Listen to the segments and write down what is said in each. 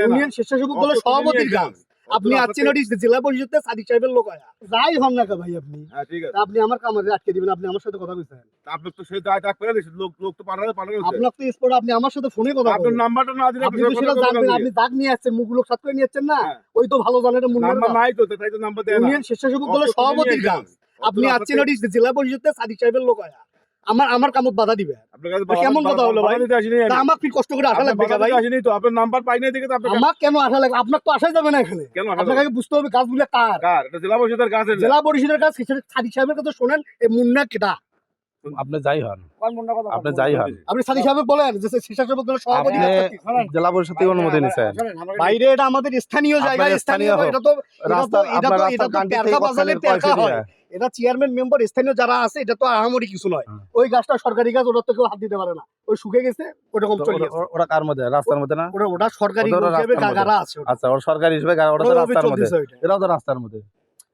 Union স্বেচ্ছাসেবক দলের সভাপতির কাজ। আপনি আছেন ওই জেলা পরিষদে সাদিক সাহেবের লোক আয়া যাই হন না ভাই আপনি। হ্যাঁ ঠিক আছে। আপনি আমার কামে আটকে দিবেন, আপনি আমার সাথে কথা কইছেন। আপনি তো সেই দায় করে দিয়েছেন, লোক তো পাঠানো হচ্ছে। আপনার তো স্পট আপনি আমার সাথে ফোনে কথা আপনার বলেন। নাম্বারটা না দিলে আপনি তো সেটা জানবেন, আপনি দাগ নিয়ে আসছেন, মুখগুলো সাত করে নিয়ে আসছেন না, ওই তো ভালো জানেন এটা মুন্নার নাম্বার নাই তো, তাই তো নাম্বার দেয় না। ইউনিয়ন স্বেচ্ছাসেবক দলের সভাপতির কাজ। আপনি আছেন ওই জেলা পরিষদে সাদিক সাহেবের লোক আয়া আমার কামত বাধা দিবে। আপনার কাছে কেমন কথা হলো ভাই? তা আমার কি কষ্ট করে আসা লাগবে ভাই? আসেনি তো, আপনার নাম্বার পাই নাই দেখে তো আপনি। আমার কেন আসা লাগবে? আপনার তো আসাই যাবে না এখানে। কেন আপনাকে আগে বুঝতে হবে কাজগুলো কার। এটা জেলা পরিষদের কাজ। জেলা পরিষদের কাজ সাদিক সাহেবের কথা শোনেন। এই মুন্না কেটা? আপনি যাই হন, আপনি যাই হন, আপনি সাদিক সাহেব বলেন যে স্বেচ্ছাসেবক দলের সভাপতি জেলা পরিষদ থেকে অনুমতি নিছেন। বাইরে, এটা আমাদের স্থানীয় জায়গা, স্থানীয় এটা তো তেরকা বাজারের তেরকা হয়। এটা চেয়ারম্যান মেম্বার স্থানীয় যারা আছে, এটা তো আহামরি কিছু নয়। ওই গাছটা সরকারি গাছ, ওটা তো কেউ হাত দিতে পারে না, ওই শুকে গেছে, ওরকম চলে গেছে। ওটা কার মধ্যে? রাস্তার মধ্যে না? ওটা সরকারি হিসেবে গাড়া আছে। আচ্ছা, ওর সরকারি হিসেবে ওটা তো রাস্তার মধ্যে, এটাও তো রাস্তার মধ্যে।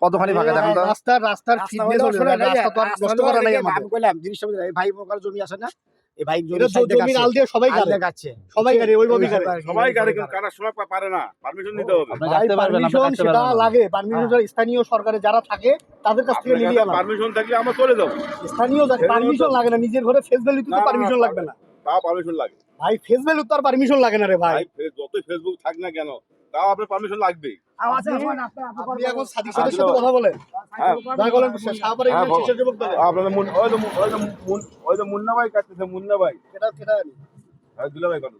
কতখানি ফাঁকা দেখেন তো? রাস্তার ফিটনেস হলো না, রাস্তা তো আর নষ্ট করা নাই আমাদের। আমি কইলাম জিনিসটা ভাই মোকার জমি আছে না, এই ভাই জমি আল দিয়ে সবাই গাছে, সবাই গাড়ি ওইভাবে গাড়ি, সবাই গাড়ি কাটার সময় পারে না, পারমিশন নিতে হবে। আপনি যাইতে পারবেন, আপনি পারমিশন যাইতে সেটা পারবেন না। লাগে, পারমিশন স্থানীয় সরকারে যারা থাকে তাদের কাছ থেকে নিয়ে আনা। পারমিশন থাকলে আমরা চলে যাবো। স্থানীয় পারমিশন লাগে না, নিজের ঘরে ফেস ভ্যালু তো পারমিশন লাগবে না তাও পারমিশন লাগে ভাই। ফেস ভ্যালু তো আর পারমিশন লাগে না রে ভাই। যতই ফেসবুক থাক না কেন, তাও আপনার পারমিশন লাগবেই। আপনি এখন সাদিক সাহেবের সাথে কথা বলেন, দয়া করে সাহাবারে ইউনিয়ন স্বেচ্ছাসেবক দলে আপনাদের ওই যে মুন্না ভাই কাটতেছে, মুন্না ভাই। এটা দুলা ভাই কথা,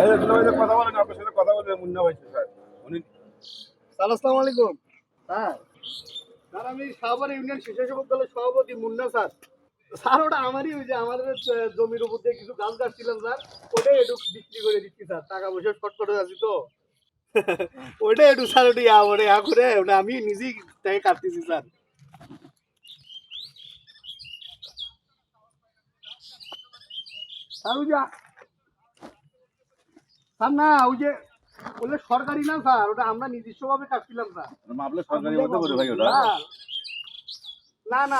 এই যে দুলা ভাই যে কথা বলেন, আপনার সাথে কথা বলবেন মুন্না ভাই স্যার। উনি আসসালামু আলাইকুম স্যার। স্যার আমি সাহাবারে ইউনিয়ন স্বেচ্ছাসেবক দলের সভাপতি মুন্না স্যার। স্যার ওটা আমারই, ওই যে আমাদের জমির উপর দিয়ে কিছু গাছ কাটছিলাম স্যার, ওটাই একটু বিক্রি করে দিচ্ছি স্যার, টাকা পয়সা শর্ট করে আছি তো ওইটাই একটু স্যার ওটা করে ওটা আমি নিজেই তাকে কাটতেছি স্যার। স্যার ওই যে স্যার না, ওই যে বললে সরকারি না স্যার, ওটা আমরা নিজস্ব ভাবে কাটছিলাম স্যার। আপনার সরকারি মধ্যে করে ভাই ওটা। না না